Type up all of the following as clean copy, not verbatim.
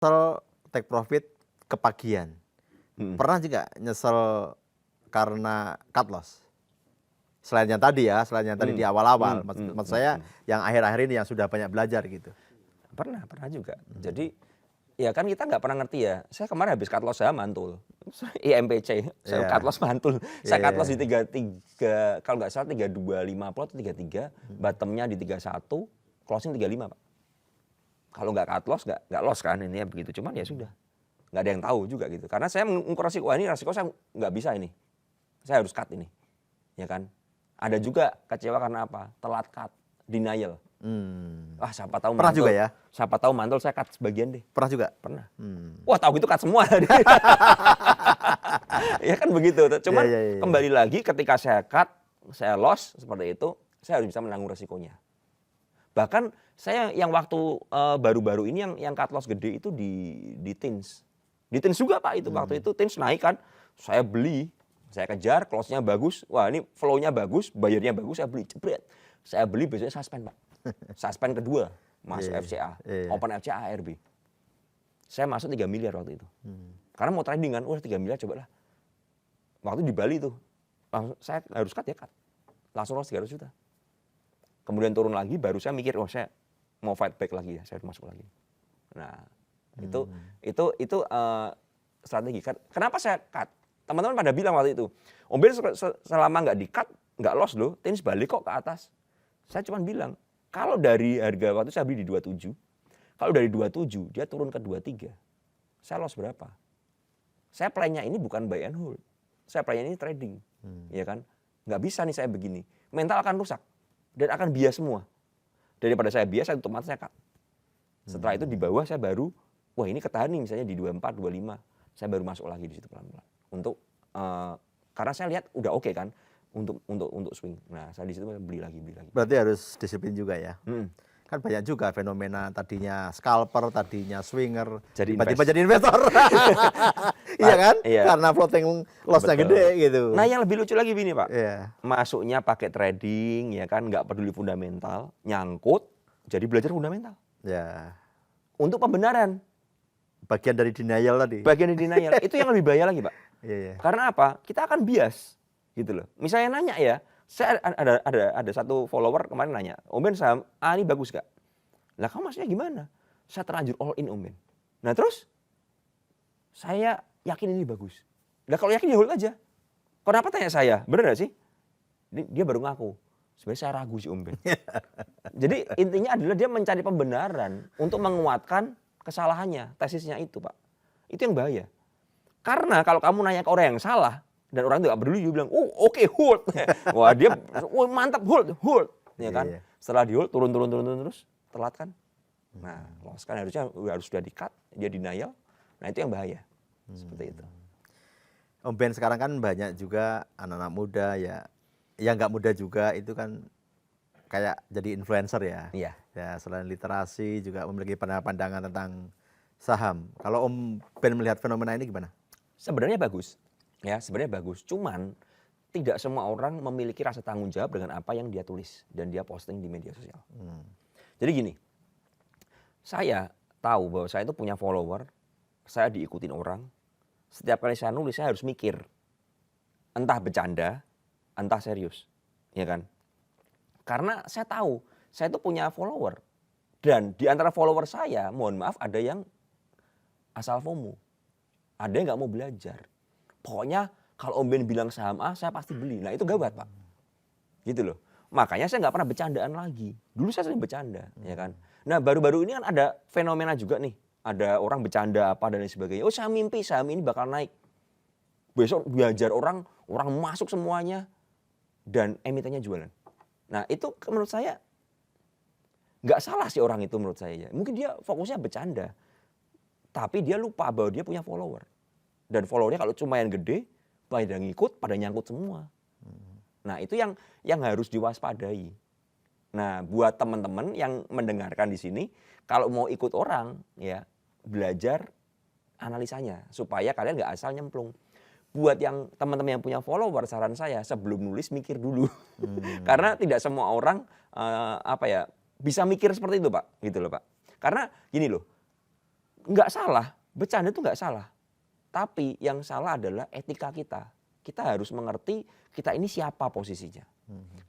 Nyesel take profit kepagian. Mhm. Pernah juga nyesel karena cut loss? Selain yang tadi ya, selain yang tadi di awal-awal. Maksud saya yang akhir-akhir ini yang sudah banyak belajar gitu. Pernah juga. Jadi, ya kan kita nggak pernah ngerti ya, saya kemarin habis cut loss saya mantul. IMPC, saya cut Iya. loss mantul. Iya, Saya cut iya, loss di iya. 33, kalau nggak salah 3250 atau 33, bottomnya di 31, closing 35, Pak. Kalau nggak cut loss, nggak loss kan, ini ya begitu. Cuman ya sudah, nggak ada yang tahu juga gitu. Karena saya mengukur resiko, wah ini resiko saya nggak bisa ini. Saya harus cut ini, ya kan. Ada juga kecewa karena apa? Telat cut, denial. Wah siapa tahu Pernah mantul. juga ya? Siapa tahu mantul saya cut sebagian deh. Pernah juga? Pernah. Hmm. Wah tahu gitu cut semua. Ya kan begitu. Cuman Iya, iya, iya. kembali lagi ketika saya cut, saya loss seperti itu, saya harus bisa menanggung resikonya. Bahkan saya yang waktu baru-baru ini yang cut loss gede itu di Teens. Di Teens juga Pak itu waktu itu Teens naik kan, saya beli, saya kejar, close-nya bagus, wah ini flow-nya bagus, bayarnya bagus, saya beli, jebret. Saya beli besoknya suspend Pak. Suspend kedua, masuk Iya, FCA, iya. Open FCA ARB. Saya masuk 3 miliar waktu itu. Karena mau trading kan, udah 3 miliar cobalah. Waktu di Bali tuh, langsung saya harus cut ya cut. Langsung loss 300 juta. Kemudian turun lagi, baru saya mikir, oh saya mau fight back lagi ya, saya masuk lagi. Nah, itu strategi. Kenapa saya cut? Teman-teman pada bilang waktu itu, Om Ben selama nggak di-cut, nggak loss loh, Teens balik kok ke atas. Saya cuma bilang, kalau dari harga waktu saya beli di 27, kalau dari 27 dia turun ke 23, saya loss berapa? Saya plan-nya ini bukan buy and hold. Saya plan-nya ini trading, ya kan? Nggak bisa nih saya begini. Mental akan rusak dan akan bias semua. Daripada saya bias, saya tutup mata, saya cut. Setelah itu di bawah saya baru, wah ini ketahan nih misalnya di 24, 25. Saya baru masuk lagi di situ pelan-pelan. Untuk karena saya lihat udah oke kan untuk swing. Nah, saya di situ beli lagi. Berarti harus disiplin juga ya. Kan banyak juga fenomena tadinya scalper, tadinya swinger, Jadi tiba-tiba jadi investor. Iya kan? Iya. Karena floating loss-nya Betul. gede gitu. Nah, yang lebih lucu lagi gini, Pak. Iya. Masuknya pakai trading, ya kan, nggak peduli fundamental, nyangkut, jadi belajar fundamental. Ya. Untuk pembenaran. Bagian dari denial tadi. Bagian dari denial. Itu yang lebih bahaya lagi, Pak. Iya, iya. Karena apa? Kita akan bias, gitu loh. Misalnya nanya ya, saya ada satu follower kemarin nanya, Om Ben saham A ini bagus gak? Lah kamu maksudnya gimana? Saya terlanjur all in Om Ben. Nah terus, saya yakin ini bagus. Lah kalau yakin ya hold aja. Kenapa tanya saya? Bener gak sih? Dia baru ngaku. Sebenarnya saya ragu sih Om Ben. Jadi intinya adalah dia mencari pembenaran untuk menguatkan kesalahannya, tesisnya itu Pak. Itu yang bahaya. Karena kalau kamu nanya ke orang yang salah, dan orang itu gak peduli, dia bilang, oh oke, hold. Wah dia, oh, mantap, hold. Ya kan? Iya. Setelah di hold, turun terus, telat kan. Nah, loss kan harus sudah di-cut, dia denial. Nah itu yang bahaya. Seperti itu. Om Ben sekarang kan banyak juga anak-anak muda ya, yang nggak muda juga itu kan kayak jadi influencer ya. Iya. Ya selain literasi juga memiliki pandangan tentang saham. Kalau Om Ben melihat fenomena ini gimana? Sebenarnya bagus. Ya, sebenarnya bagus. Cuman tidak semua orang memiliki rasa tanggung jawab dengan apa yang dia tulis dan dia posting di media sosial. Jadi gini, saya tahu bahwa saya itu punya follower, saya diikutin orang. Setiap kali saya nulis, saya harus mikir. Entah bercanda, entah serius. Ya kan? Karena saya tahu, saya itu punya follower. Dan di antara follower saya, mohon maaf, ada yang asal FOMO. Ada yang nggak mau belajar. Pokoknya kalau Om Ben bilang saham A, saya pasti beli. Nah itu gawat Pak. Gitu loh. Makanya saya nggak pernah bercandaan lagi. Dulu saya sering bercanda, ya kan. Nah baru-baru ini kan ada fenomena juga nih. Ada orang bercanda apa dan lain sebagainya. Oh saya mimpi saham ini bakal naik. Besok belajar orang masuk semuanya. Dan emitennya jualan. Nah itu menurut saya nggak salah sih orang itu menurut saya. Mungkin dia fokusnya bercanda. Tapi dia lupa bahwa dia punya follower. Dan followernya kalau cuma yang gede, pada ngikut, pada nyangkut semua. Nah itu yang harus diwaspadai. Nah buat teman-teman yang mendengarkan di sini, kalau mau ikut orang, ya belajar analisanya. Supaya kalian nggak asal nyemplung. Buat yang teman-teman yang punya follower, saran saya sebelum nulis mikir dulu. Karena tidak semua orang bisa mikir seperti itu Pak. Gitu loh Pak. Karena gini loh, nggak salah, bercanda itu nggak salah. Tapi yang salah adalah etika kita. Kita harus mengerti kita ini siapa posisinya.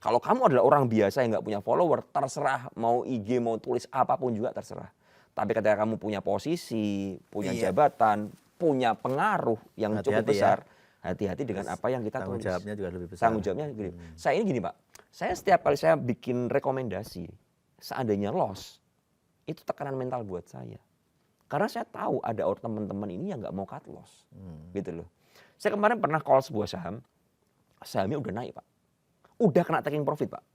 Kalau kamu adalah orang biasa yang nggak punya follower, terserah mau IG, mau tulis apapun juga terserah. Tapi ketika kamu punya posisi, punya jabatan, punya pengaruh yang cukup Hati-hati besar, ya. hati-hati dengan apa yang kita Tanggung tulis. jawabnya juga lebih besar. Tanggung jawabnya gini. Saya ini gini Pak, saya setiap kali saya bikin rekomendasi, seandainya loss, itu tekanan mental buat saya. Karena saya tahu ada teman-teman ini yang nggak mau cut loss, gitu loh. Saya kemarin pernah call sebuah saham, sahamnya udah naik Pak. Udah kena taking profit Pak.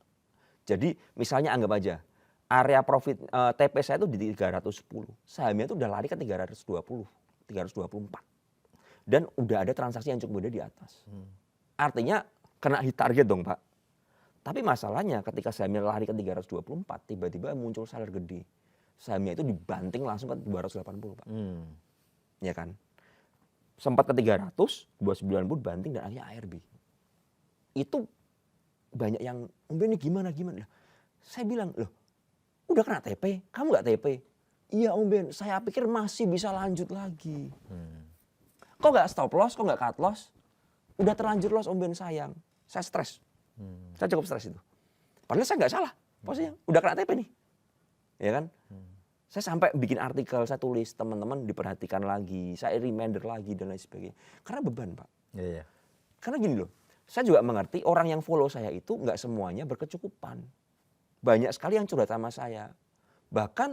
Jadi misalnya anggap aja, area profit TP saya itu di 310. Sahamnya itu udah lari ke 320, 324. Dan udah ada transaksi yang cukup gede di atas. Artinya kena hit target dong Pak. Tapi masalahnya ketika sahamnya lari ke 324, tiba-tiba muncul seller gede. Sahamnya itu dibanting langsung ke 280 Pak. Ya kan? Sempat ke 300, 290 banting dan akhirnya ARB. Itu banyak yang, Om Ben ini gimana? Saya bilang, loh udah kena TP, kamu nggak TP? Iya Om Ben, saya pikir masih bisa lanjut lagi. Kok nggak stop loss, kok nggak cut loss? Udah terlanjur loss Om Ben sayang. Saya stres. Saya cukup stres itu. Padahal saya nggak salah. Posisinya udah kena TP nih. Ya kan? Saya sampai bikin artikel, saya tulis, teman-teman diperhatikan lagi, saya reminder lagi dan lain sebagainya. Karena beban Pak. Iya. Karena gini loh, saya juga mengerti orang yang follow saya itu nggak semuanya berkecukupan. Banyak sekali yang curhat sama saya. Bahkan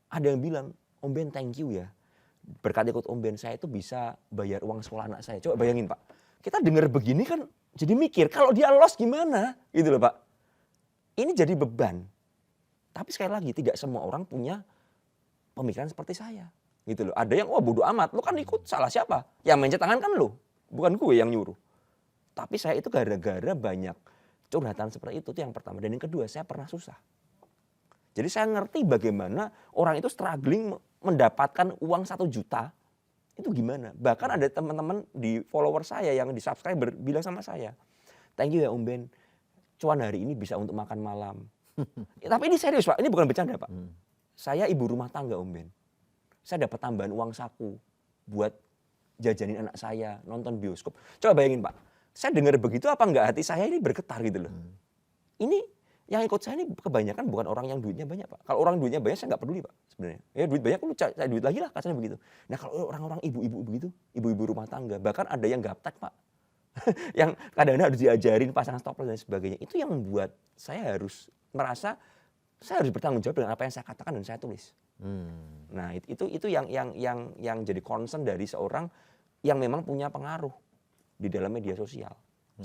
ada yang bilang, Om Ben thank you ya. Berkat ikut Om Ben saya itu bisa bayar uang sekolah anak saya. Coba bayangin Pak. Kita dengar begini kan jadi mikir, kalau dia loss gimana? Gitu loh Pak. Ini jadi beban. Tapi sekali lagi tidak semua orang punya pemikiran seperti saya. Gitu loh. Ada yang wah bodo amat, lu kan ikut salah siapa? Yang mencet tangan kan lu, bukan gue yang nyuruh. Tapi saya itu gara-gara banyak curhatan seperti itu yang pertama. Dan yang kedua, saya pernah susah. Jadi saya ngerti bagaimana orang itu struggling mendapatkan uang 1 juta. Itu gimana? Bahkan ada teman-teman di follower saya yang di subscriber bilang sama saya, thank you ya Om Ben, cuan hari ini bisa untuk makan malam. Tapi ini serius Pak, ini bukan bercanda Pak. Saya ibu rumah tangga Om Ben. Saya dapat tambahan uang saku buat jajanin anak saya, nonton bioskop. Coba bayangin Pak, saya dengar begitu apa enggak hati saya ini bergetar gitu loh. Ini yang ikut saya ini kebanyakan bukan orang yang duitnya banyak Pak. Kalau orang duitnya banyak saya nggak peduli Pak sebenarnya. Ya duit banyak lu cari duit lagi lah katanya begitu. Nah kalau orang-orang ibu-ibu begitu, ibu-ibu rumah tangga, bahkan ada yang gaptek Pak. Yang kadang-kadang harus diajarin pasang stop loss dan sebagainya. Itu yang membuat saya harus merasa saya harus bertanggung jawab dengan apa yang saya katakan dan saya tulis. Nah itu yang jadi concern dari seorang yang memang punya pengaruh di dalam media sosial.